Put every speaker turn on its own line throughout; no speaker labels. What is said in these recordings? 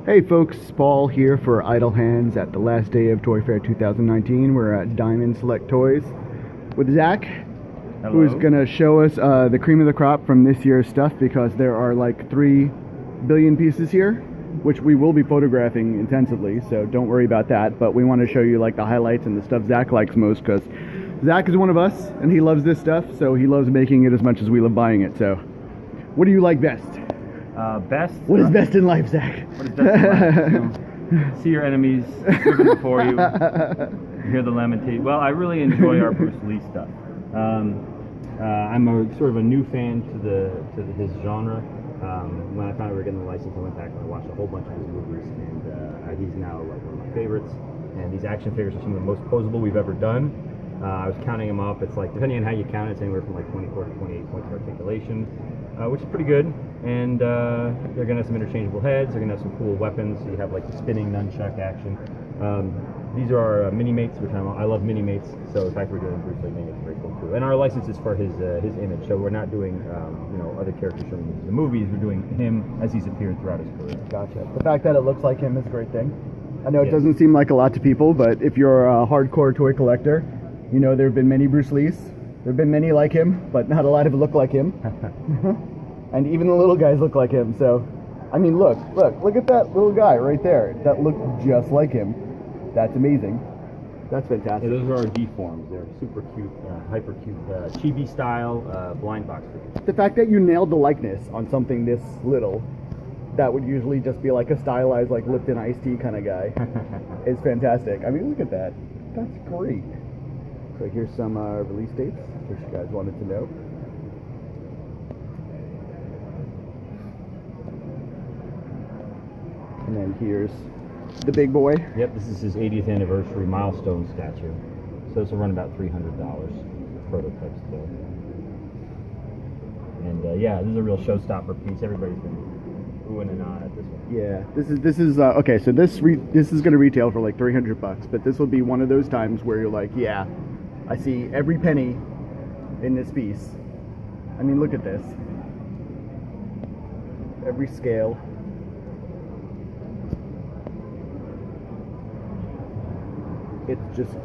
Hey folks, Paul here for Idle Hands at the last day of Toy Fair 2019. We're at Diamond Select Toys with Zach,
Hello.
who's going to show us the cream of the crop from this year's stuff, because there are like 3 billion pieces here, which we will be photographing intensively, so don't worry about that. But we want to show you like the highlights and the stuff Zach likes most, because Zach is one of us and he loves this stuff, so he loves making it as much as we love buying it. So what do you like best? What is best in life, Zach?
What is best in life? You know, see your enemies moving before you, hear the lamentation. Well, I really enjoy our Bruce Lee stuff. I'm sort of a new fan to his genre. When I found out we were getting the license, I went back and I watched a whole bunch of his movies, and he's now like one of my favorites. And these action figures are some of the most posable we've ever done. I was counting them up. It's like, depending on how you count it, it's anywhere from like 24 to 28 points of articulation, which is pretty good. And they're going to have some interchangeable heads. They're going to have some cool weapons. So you have like the spinning nunchuck action. These are our mini-mates, which I love mini-mates. So the fact we're doing Bruce Lee mini-mates is very cool too. And our license is for his image. So we're not doing other characters from the movies. We're doing him as he's appeared throughout his career.
Gotcha. The fact that it looks like him is a great thing. I know it doesn't seem like a lot to people, but if you're a hardcore toy collector, you know there have been many Bruce Lees. There have been many like him, but not a lot of them look like him. And even the little guys look like him. So, I mean, look at that little guy right there. That looks just like him. That's amazing. That's fantastic.
Yeah, those are our deforms. They're super cute, hyper cute, chibi style blind box figures.
The fact that you nailed the likeness on something this little, that would usually just be like a stylized, like Lipton iced tea kind of guy, is fantastic. I mean, look at that. That's great. So here's some release dates, in case you guys wanted to know. And then here's the big boy.
Yep, this is his 80th anniversary milestone statue. So this will run about $300 prototype still. And yeah, this is a real showstopper piece. Everybody's been oohing and ahhing at this one.
Yeah, this is okay. So this is going to retail for like $300, but this will be one of those times where you're like, yeah, I see every penny in this piece. I mean, look at this. Every scale. It's just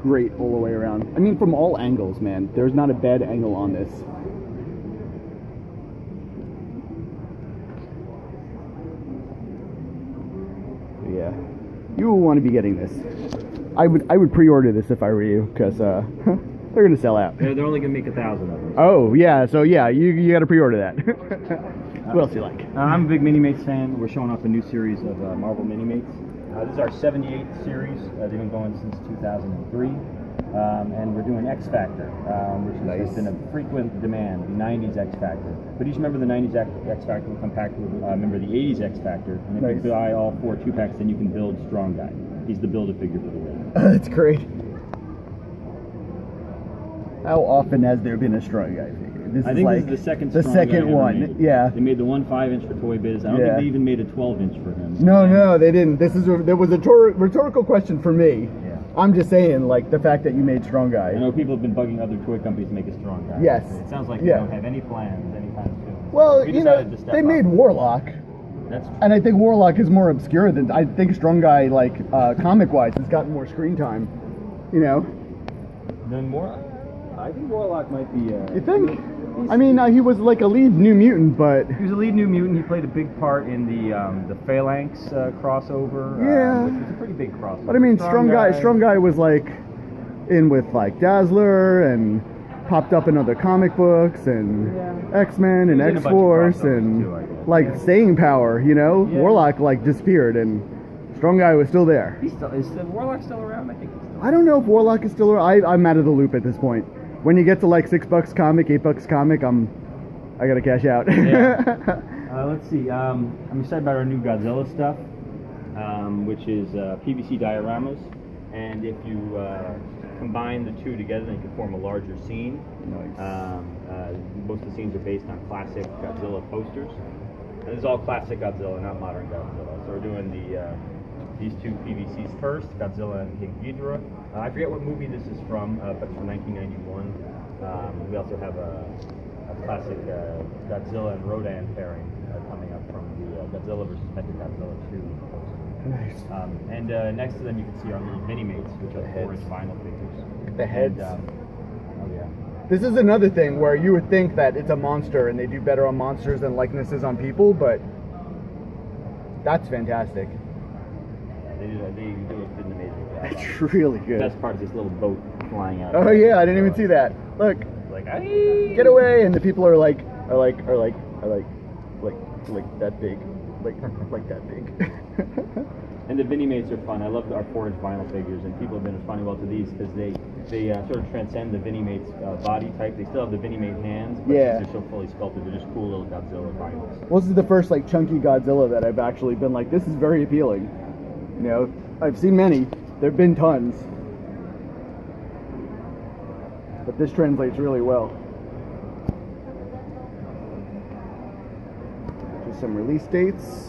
great all the way around. I mean, from all angles, man. There's not a bad angle on this. Yeah, you will want to be getting this. I would pre-order this if I were you, because they're gonna sell out.
They're only gonna make 1,000 of them.
Oh yeah, so yeah, you got to pre-order that. What else do you like?
I'm a big Mini-Mates fan. We're showing off a new series of Marvel Mini-Mates. This is our 78th series. They've been going since 2003. And we're doing X Factor, which has been a frequent demand, the 90s X Factor. But each member of the 90s X Factor will come packed with a member of the 80s X Factor. And if you buy all 4 2-packs, then you can build Strong Guy. He's the Build-A-Figure for the win.
That's great. How often has there been a Strong Guy figure?
I think this is the second Strong
second
Guy
one,
made.
yeah.
They made the one 5-inch for Toy Biz. I don't think they even made a 12-inch for him.
No, they didn't. There was a rhetorical question for me.
Yeah.
I'm just saying, like, the fact that you made Strong Guy.
I know people have been bugging other toy companies to make a Strong Guy.
Yes.
It sounds like they don't have any plans anytime soon.
Well,
We
you know,
decided to step
they
up.
made Warlock.
That's true.
And I think Warlock is more obscure than, I think Strong Guy, like, comic-wise, has gotten more screen time, you know?
Then more. I think Warlock might be.
You think? I mean, he was like a lead New Mutant, but...
He was a lead New Mutant. He played a big part in the Phalanx crossover.
Yeah.
Which was a pretty big crossover.
But I mean, Strong Guy was like in with like Dazzler and popped up in other comic books and X-Men and X-Force and
too,
like staying power, you know? Yeah. Warlock like disappeared and Strong Guy was still there.
Is Warlock still around? I think he's still around.
I don't know if Warlock is still around. I'm out of the loop at this point. When you get to like $6 comic, $8 comic, I gotta cash out.
Yeah. Let's see. I'm excited about our new Godzilla stuff, which is PVC dioramas, and if you combine the two together, then you can form a larger scene. Nice. Most of the scenes are based on classic Godzilla posters, and this is all classic Godzilla, not modern Godzilla. So we're doing these two PVCs first, Godzilla and King Ghidorah. I forget what movie this is from, but it's from 1991. We also have a classic Godzilla and Rodan pairing coming up from the Godzilla versus Mechagodzilla 2 poster.
Nice.
And next to them, you can see our little Minimates, which are 4-inch vinyl figures.
The heads.
And, oh yeah.
This is another thing where you would think that it's a monster and they do better on monsters than likenesses on people, but that's fantastic.
They do an amazing job.
It's really good.
The best part is this little boat flying out.
Oh yeah, I didn't even see that. Look,
Like,
get away! And the people are like that big, like that big.
And the Minimates are fun. I love our 4-inch vinyl figures, and people have been responding well to these because they sort of transcend the Minimate's body type. They still have the Minimate hands, but
Yeah.
they're so fully sculpted. They're just cool little Godzilla vinyls.
Well, this is the first like chunky Godzilla that I've actually been like, this is very appealing. You know, I've seen many. There've been tons, but this translates really well. Just some release dates.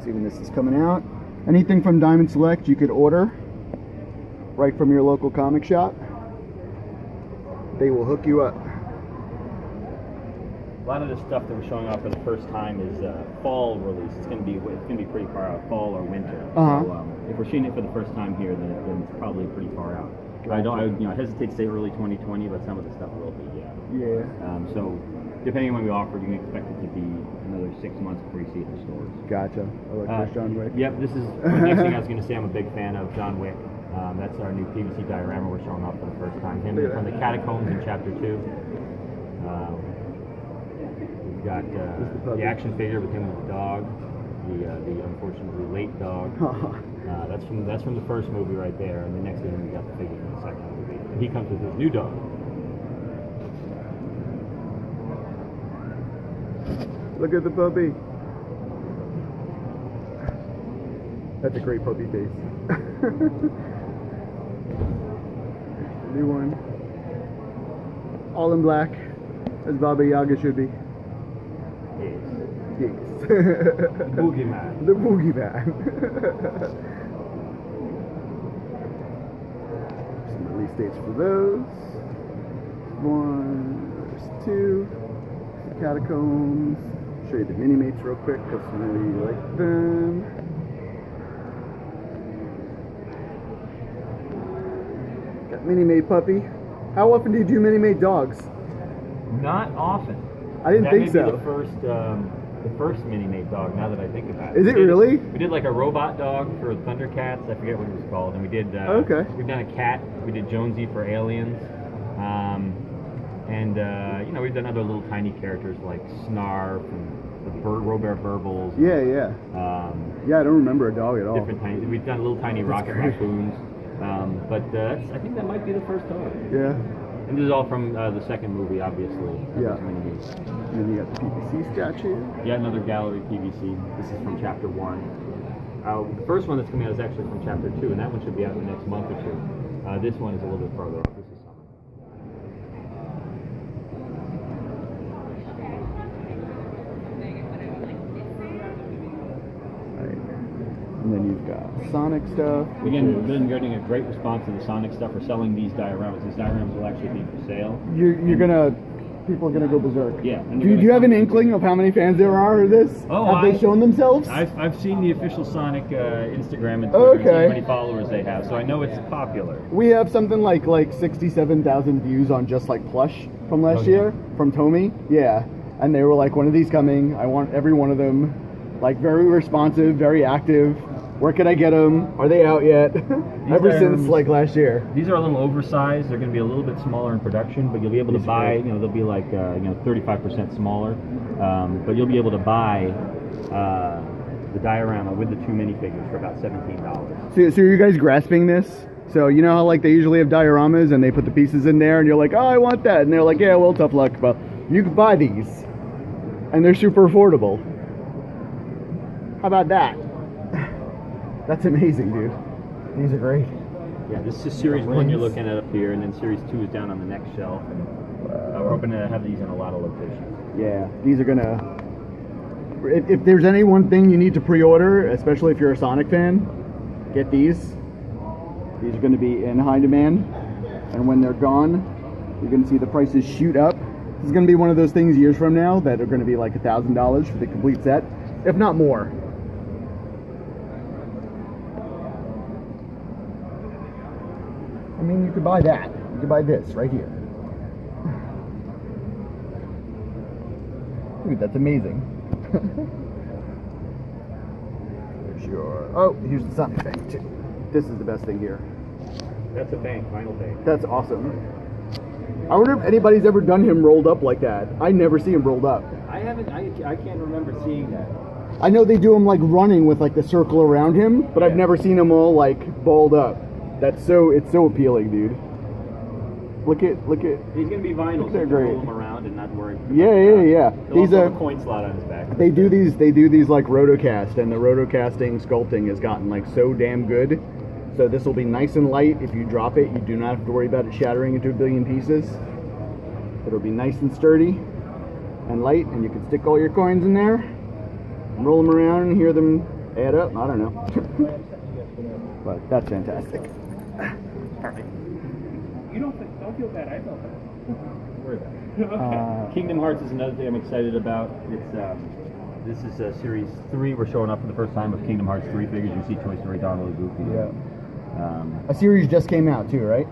See when this is coming out. Anything from Diamond Select you could order right from your local comic shop. They will hook you up.
A lot of the stuff that we're showing off for the first time is fall release. It's going to be pretty far out, fall or winter.
Uh-huh.
So if we're shooting it for the first time here, then it's probably pretty far out. I hesitate to say early 2020, but some of the stuff will be.
Yeah.
So depending on when we offer, you can expect it to be another 6 months before you see it in the stores.
Gotcha. I like this John Wick.
Yep, this is the next thing I was going to say. I'm a big fan of John Wick. That's our new PVC diorama we're showing off for the first time. Him from the Catacombs in Chapter 2. We've got the action figure with him with the dog, the unfortunately late dog. That's from the first movie right there, and the next to him we got the figure from the second movie. And he comes with his new dog.
Look at the puppy. That's a great puppy face. New one. All in black, as Baba Yaga should be.
Yes.
Yes.
Boogeyman.
The boogeyman. Some release dates for those. There's 2. The Catacombs. Show you the Minimates real quick because I really like them. Got Minimate puppy. How often do you do Minimate dogs?
Not often.
I didn't think so.
That may be the first Minimate dog. Now that I think about it,
Is it really?
We did like a robot dog for Thundercats. I forget what it was called, and we did.
Okay.
We've done a cat. We did Jonesy for Aliens, we've done other little tiny characters like Snarf and the Robert Burbles.
Yeah. Yeah, I don't remember a dog at all.
Different tiny. We've done little tiny rocket raccoons. I think that might be the first dog.
Yeah.
And this is all from the second movie, obviously.
Yeah. And then you got the PVC statue.
Yeah, another gallery PVC. This is from Chapter 1. The first one that's coming out is actually from Chapter 2, and that one should be out in the next month or 2. This one is a little bit farther off. This is summer.
And then you've got Sonic stuff.
Again, we've been getting a great response to the Sonic stuff. We're selling these dioramas. These dioramas will actually be for sale.
People are gonna go berserk.
Yeah.
Do you have an inkling of how many fans there are of this?
Oh,
have they shown themselves?
I've seen the official Sonic Instagram and
Okay.
Twitter and seen how many followers they have, so I know it's popular.
We have something like 67,000 views on just like plush from last year from Tomy. Yeah, and they were like, when are these coming? I want every one of them. Like very responsive, very active. Where can I get them? Are they out yet? Ever since like last year.
These are a little oversized. They're going to be a little bit smaller in production, but you'll be able to buy. They'll be like 35% smaller, but you'll be able to buy the diorama with the 2 minifigures for about $17.
So are you guys grasping this? So you know how like they usually have dioramas and they put the pieces in there and you're like, oh, I want that, and they're like, yeah, well, tough luck, but you can buy these, and they're super affordable. How about that? That's amazing, dude. These are great.
Yeah, this is Series 1 you're looking at up here, and then Series 2 is down on the next shelf. And we're hoping to have these in a lot of locations.
Yeah, these are gonna... If there's any one thing you need to pre-order, especially if you're a Sonic fan, get these. These are gonna be in high demand, and when they're gone, you're gonna see the prices shoot up. This is gonna be one of those things years from now that are gonna be like $1,000 for the complete set. if not more. I mean, you could buy that. You could buy this right here. Dude, that's amazing. There's your... Oh, here's the Sonic bank too. This is the best thing here.
That's a bank, vinyl bank.
That's awesome. I wonder if anybody's ever done him rolled up like that. I never see him rolled up.
I haven't. I can't remember seeing that.
I know they do him like running with like the circle around him, but I've never seen him all like balled up. It's so appealing, dude. Look at.
He's gonna be vinyl.
They're
so
great.
Roll him around and not worry.
Yeah.
These are a coin slot on his back.
They do these like rotocast, and the rotocasting sculpting has gotten like so damn good. So this will be nice and light. If you drop it, you do not have to worry about it shattering into a billion pieces. It'll be nice and sturdy and light, and you can stick all your coins in there and roll them around and hear them add up. I don't know. But that's fantastic.
You don't feel bad. I felt bad.
Worry about it. Kingdom Hearts is another thing I'm excited about. It's this is series 3. We're showing up for the first time with Kingdom Hearts 3 figures. You see Toy Story, Donald, and Goofy.
Yeah. A series just came out too, right?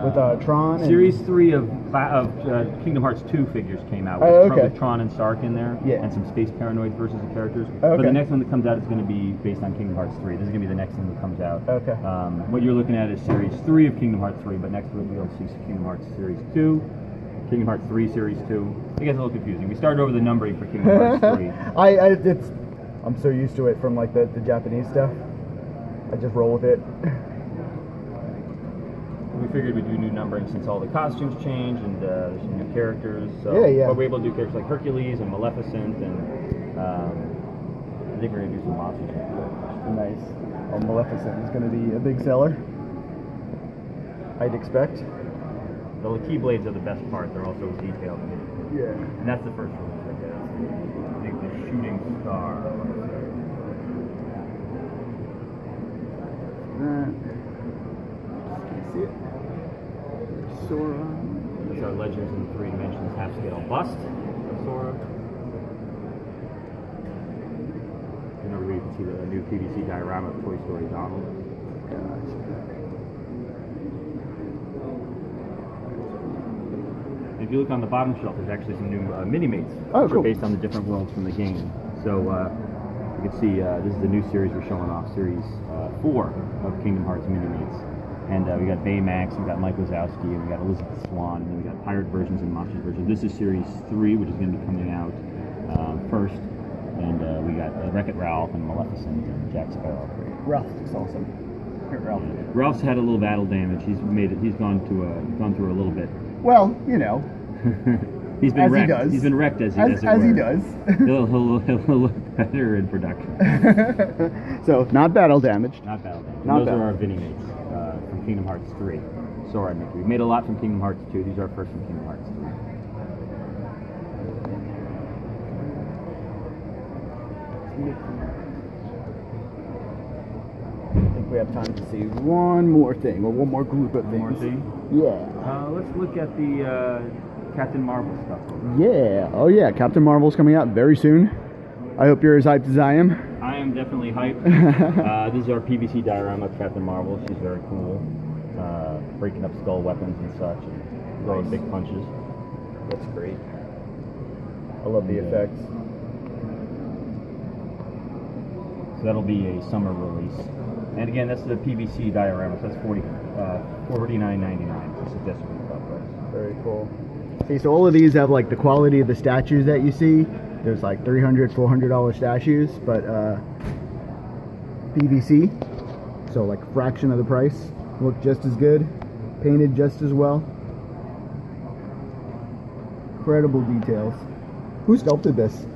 With Tron.
Series 3 of Kingdom Hearts 2 figures came out. With Tron and Stark in there.
Yeah.
And some Space Paranoids versus the characters.
Okay.
But the next one that comes out is going to be based on Kingdom Hearts 3. This is going to be the next thing that comes out.
Okay.
What you're looking at is Series 3 of Kingdom Hearts 3, but next week we'll see Kingdom Hearts Series 2. Kingdom Hearts 3 Series 2. It gets a little confusing. We started over the numbering for Kingdom Hearts 3.
I'm so used to it from like the Japanese stuff. I just roll with it.
We figured we'd do new numbering since all the costumes changed and there's some new characters. So,
Yeah.
But we're able to do characters like Hercules and Maleficent, and I think we're going to do some monsters.
Nice. Oh, Maleficent is going to be a big seller. I'd expect.
The keyblades are the best part. They're also detailed.
Yeah.
And that's the first release, I guess. I think the shooting star.
Can't see it. Sora.
These are Legends in 3 Dimensions half-scale bust of Sora. And over here you can see the new PVC diorama of Toy Story Donald. If you look on the bottom shelf, there's actually some new mini-mates
Oh, cool.
based on the different worlds from the game. So you can see this is the new series we're showing off, Series 4 of Kingdom Hearts mini-mates. And we got Baymax, we got Mike Wazowski, and we got Elizabeth Swan, and then we got pirate versions and monsters versions. This is Series 3, which is going to be coming out first. And we got Wreck-It Ralph and Maleficent and Jack Sparrow.
Ralph looks awesome.
Ralph's had a little battle damage. He's gone through a little bit.
Well, you know.
He's been
as
wrecked.
he does.
He's been wrecked as he does.
As he does.
He'll look better in production.
So, not battle damage.
Not battle damage.
Not
Those
battle.
are our Mini-mates from Kingdom Hearts 3. Sora and Mickey. We made a lot from Kingdom Hearts 2. These are our first from Kingdom Hearts 3.
I think we have time to see one more thing, or one more group of things.
One more thing?
Yeah.
Let's look at the Captain Marvel stuff.
Yeah. Oh yeah, Captain Marvel's coming out very soon. I hope you're as hyped as I am.
I am definitely hyped. This is our PVC diorama of Captain Marvel. She's very cool. Breaking up skull weapons and such, and throwing big punches.
That's great. I love the effects.
So that'll be a summer release. And again, that's the PVC diorama. So that's $49.99. It's a suggested retail price.
Very cool. See, so all of these have like the quality of the statues that you see. There's like $300, $400 statues, but PVC, so like fraction of the price. Look just as good, painted just as well. Incredible details. Who sculpted this?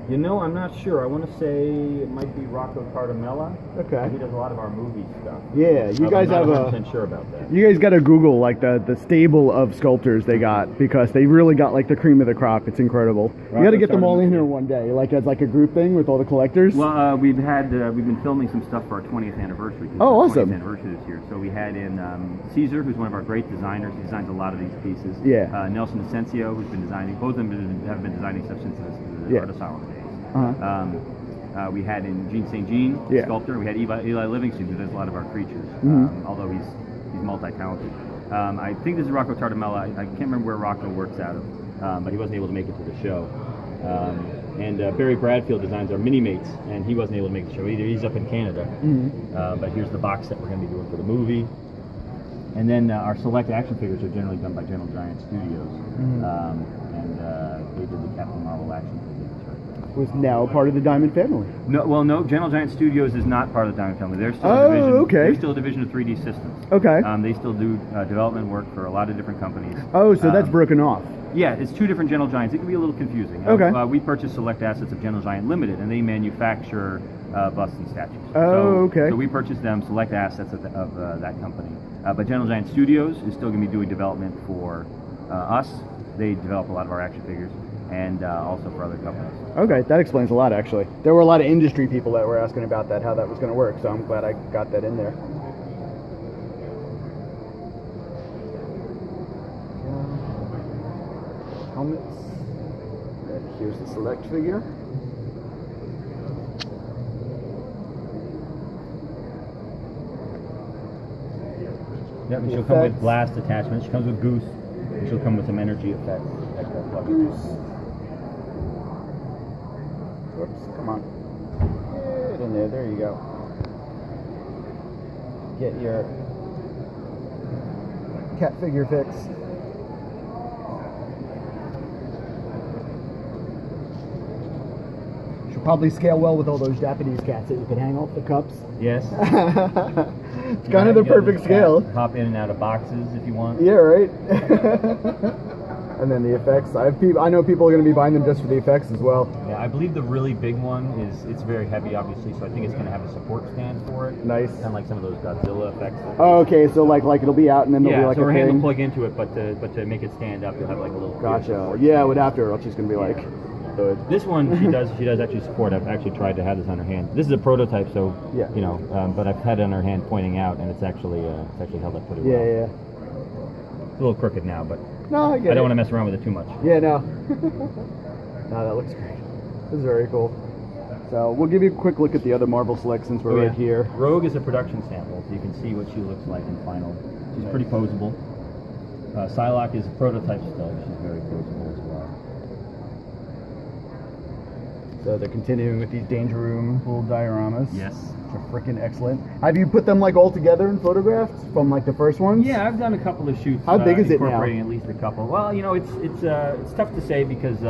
You know, I'm not sure. I want to say it might be Rocco Cardamella.
Okay.
He does a lot of our movie stuff.
Yeah, you guys have
I'm
a.
not 100% sure about that.
You guys got to Google like the stable of sculptors they got, because they really got like the cream of the crop. It's incredible. You got to get them all in here one day, like as like a group thing with all the collectors.
Well, we've been filming some stuff for our 20th anniversary.
Oh,
Our
awesome.
20th anniversary this year. So we had in Caesar, who's one of our great designers. He designs a lot of these pieces.
Yeah.
Nelson Asensio, who's been designing. Both of them have been designing stuff since the
Yeah.
Art Asylum days. We had in Gene St. Jean,
Yeah.
sculptor. We had Eli Livingston, who does a lot of our creatures, although he's multi-talented. I think this is Rocco Tardamella. I can't remember where Rocco works out of, but he wasn't able to make it to the show. And Barry Bradfield designs our Mini-Mates, and he wasn't able to make the show either. He's up in Canada. But here's the box set we're going to be doing for the movie. And then our select action figures are generally done by Gentle Giant Studios. And they did the Captain Marvel action figures.
Was now part of the Diamond family.
No, Gentle Giant Studios is not part of the Diamond family. They're still a division.
Okay.
They're still a division of 3D Systems.
Okay.
They still do development work for a lot of different companies.
Oh, so that's broken off.
Yeah, it's two different Gentle Giants. It can be a little confusing.
Okay.
We purchase select assets of Gentle Giant Limited, and they manufacture busts and statues.
Oh, okay.
So we purchase them, select assets of that company. But Gentle Giant Studios is still going to be doing development for us. They develop a lot of our action figures, and also for other companies.
Okay, that explains a lot, actually. There were a lot of industry people that were asking about that, how that was going to work, so I'm glad I got that in there. Helmets. And here's the select figure.
Yep, and she'll come with blast attachments. She comes with Goose, and she'll come with some energy effects.
Goose. Whoops, come on. Get in there, there you go. Get your cat figure fixed. Should probably scale well with all those Japanese cats that you can hang off the cups.
Yes.
It's kind of the perfect scale.
Hop in and out of boxes if you want.
Yeah, right. And then the effects. I know people are going to be buying them just for the effects as well.
Yeah, I believe the really big one it's very heavy, obviously, so I think it's going to have a support stand for it.
Nice.
Kind of like some of those Godzilla effects.
Oh, okay. So like it'll be out and then there'll be like
so
a
her hand
thing.
will plug into it, but to make it stand up, you'll have like a little.
Gotcha. Yeah, with after, else she's going to be like. Good.
This one she does actually support. I've actually tried to have this on her hand. This is a prototype, so
yeah.
You know, but I've had it on her hand pointing out, and it's actually held up pretty well.
Yeah.
It's a little crooked now, but
no, I get it.
I don't want to mess around with it too much.
Yeah, no. No, that looks great. This is very cool. So we'll give you a quick look at the other Marvel Select since we're right here.
Rogue is a production sample, so you can see what she looks like in final. She's pretty posable. Psylocke is a prototype still. She's very posable as well.
So they're continuing with these Danger Room full dioramas.
Yes.
Which are freaking excellent. Have you put them like all together and photographed from like the first ones?
Yeah, I've done a couple of shoots.
How big is it now?
Incorporating at least a couple. Well, you know, it's tough to say because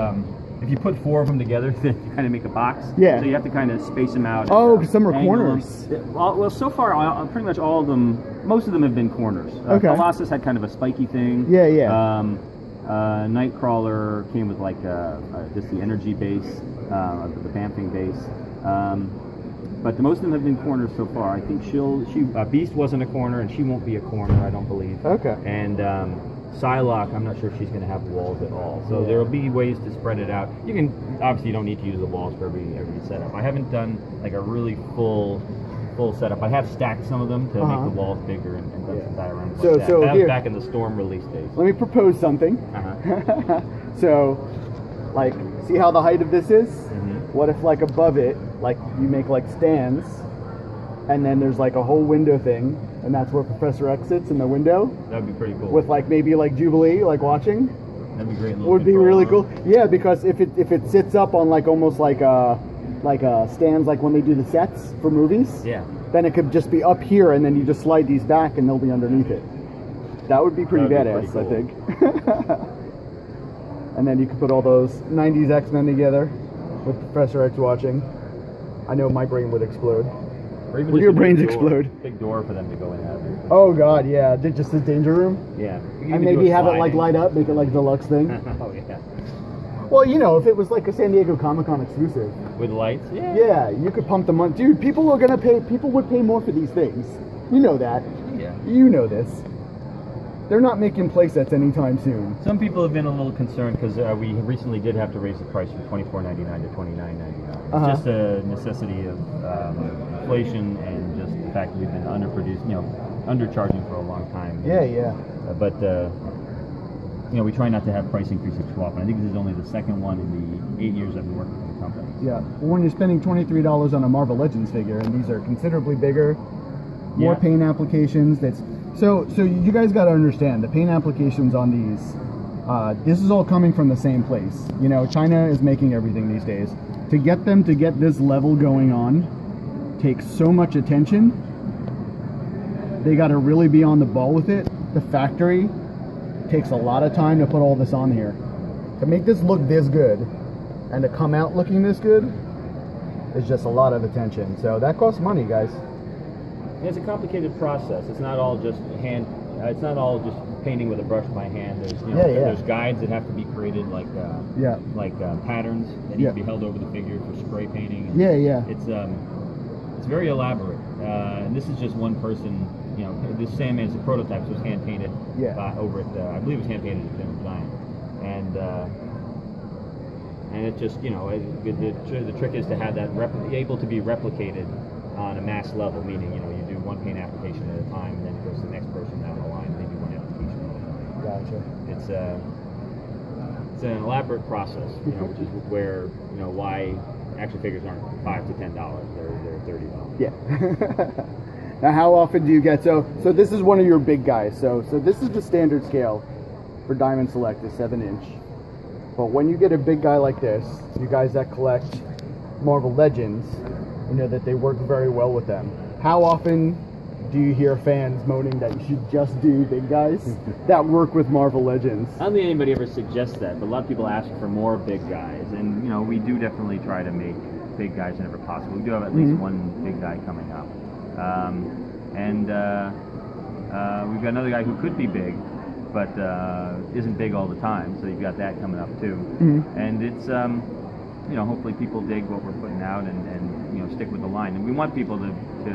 if you put 4 of them together, then you kind of make a box.
Yeah.
So you have to kind of space them out.
Oh, because some are
angle
corners.
them. Well, so far, pretty much all of them, most of them have been corners.
Okay.
Colossus had kind of a spiky thing.
Yeah.
Nightcrawler came with like just the energy base, the Bamping base. But most of them have been corners so far. I think Beast wasn't a corner, and she won't be a corner, I don't believe.
Okay.
And Psylocke, I'm not sure if she's going to have walls at all. So there will be ways to spread it out. You can obviously you don't need to use the walls for every setup. I haven't done like a really full setup. I have stacked some of them to make the walls bigger and done some dioramas like that. That was back in the Storm release days.
Let me propose something. So, like, see how the height of this is? What if, like, above it, like, you make, like, stands, and then there's, like, a whole window thing, and that's where Professor X sits in the window?
That'd be pretty cool.
With, like, maybe, like, Jubilee, like, watching?
That'd be great.
Would be really cool. Yeah, because if it sits up on, like, almost like stands, like when they do the sets for movies, then it could just be up here, and then you just slide these back, and they'll be underneath it. That would be pretty badass,
cool.
I think. And then you could put all those 90s X-Men together with Professor X watching. I know my brain would explode. Would your brains explode?
Big door for them to go in and out of.
Oh god, yeah. Just the Danger Room?
Yeah.
And maybe have it like light up, make it like deluxe thing.
Oh yeah.
Well, you know, if it was like a San Diego Comic-Con exclusive.
With lights? Yeah.
Yeah, you could pump them on. Dude, people would pay more for these things. You know that.
Yeah.
You know this. They're not making playsets anytime soon.
Some people have been a little concerned because we recently did have to raise the price from $24.99 to $29.99. It's just a necessity of inflation and just the fact that we've been undercharging for a long time.
Yeah.
But we try not to have price increases too often. I think this is only the second one in the 8 years I've been working for the companies.
Yeah. Well, when you're spending $23 on a Marvel Legends figure, and these are considerably bigger, more
Yeah.
paint applications. So you guys got to understand the paint applications on these. This is all coming from the same place. You know, China is making everything these days. To get them to get this level going on takes so much attention. They got to really be on the ball with it. The factory takes a lot of time to put all this on here. To make this look this good and to come out looking this good is just a lot of attention. So that costs money, guys.
It's a complicated process. It's not all just it's not all just painting with a brush by hand. There's there's guides that have to be created, like patterns that need to be held over the figure for spray painting. It's very elaborate. And this is just one person. You know, this Sandman's the prototype, so it was hand painted over at I believe it was hand painted at General Giant, and it just the trick is to have that able to be replicated on a mass level, meaning you do one paint application at a time, and then it goes to the next person down the line, maybe one application at a time.
Gotcha.
It's an elaborate process, which is where why action figures aren't $5 to $10; they're $30.
Yeah. Now, how often do you get so this is one of your big guys. So this is the standard scale for Diamond Select, is 7-inch. But when you get a big guy like this, you guys that collect Marvel Legends, you know that they work very well with them. How often do you hear fans moaning that you should just do big guys that work with Marvel Legends?
I don't think anybody ever suggests that, but a lot of people ask for more big guys, and we do definitely try to make big guys whenever possible. We do have at least one big guy coming up, we've got another guy who could be big, but isn't big all the time. So you've got that coming up too, and it's hopefully people dig what we're putting out and stick with the line. And we want people to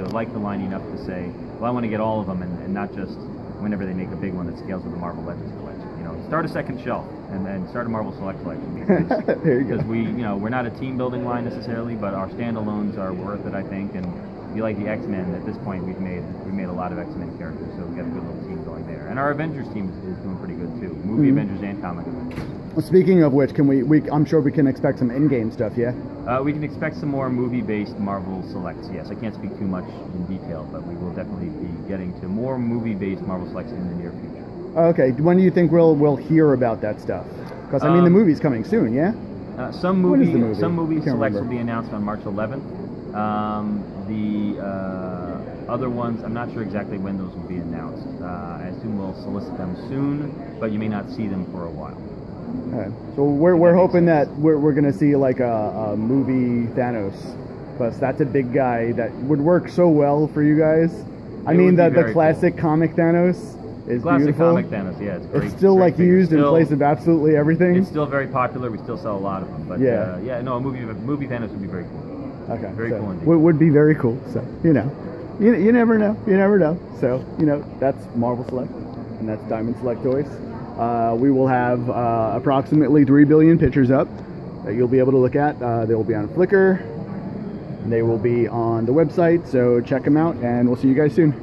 like the line enough to say, well, I want to get all of them, and not just whenever they make a big one that scales with the Marvel Legends collection. Start a second shelf and then start a Marvel Select collection. Because we're not a team building line necessarily, but our standalones are worth it, I think. And if you like the X-Men, at this point we've made a lot of X-Men characters, so we've got a good little team going there. And our Avengers team is doing pretty good too. Movie Avengers and comic Avengers.
Well, speaking of which, I'm sure we can expect some in-game stuff, yeah?
We can expect some more movie-based Marvel Selects, yes. I can't speak too much in detail, but we will definitely be getting to more movie-based Marvel Selects in the near future.
Okay, when do you think we'll hear about that stuff? Because, the movie's coming soon, yeah?
Some
When is the movie?
movie Selects
remember.
will be announced on March 11th. The other ones, I'm not sure exactly when those will be announced. I assume we'll solicit them soon, but you may not see them for a while.
Okay. So we're hoping that we're gonna see like a movie Thanos, because that's a big guy that would work so well for you guys. I mean, the classic comic Thanos is
classic
beautiful.
Comic Thanos, yeah, it's great.
It's still
great
like
figure.
used in place of absolutely everything.
It's still very popular. We still sell a lot of them, but a movie Thanos would be very cool.
Okay,
very cool indeed.
Would be very cool. So you never know. You never know. So that's Marvel Select, and that's Diamond Select toys. We will have approximately 3 billion pictures up that you'll be able to look at. They will be on Flickr. They will be on the website, so check them out, and we'll see you guys soon.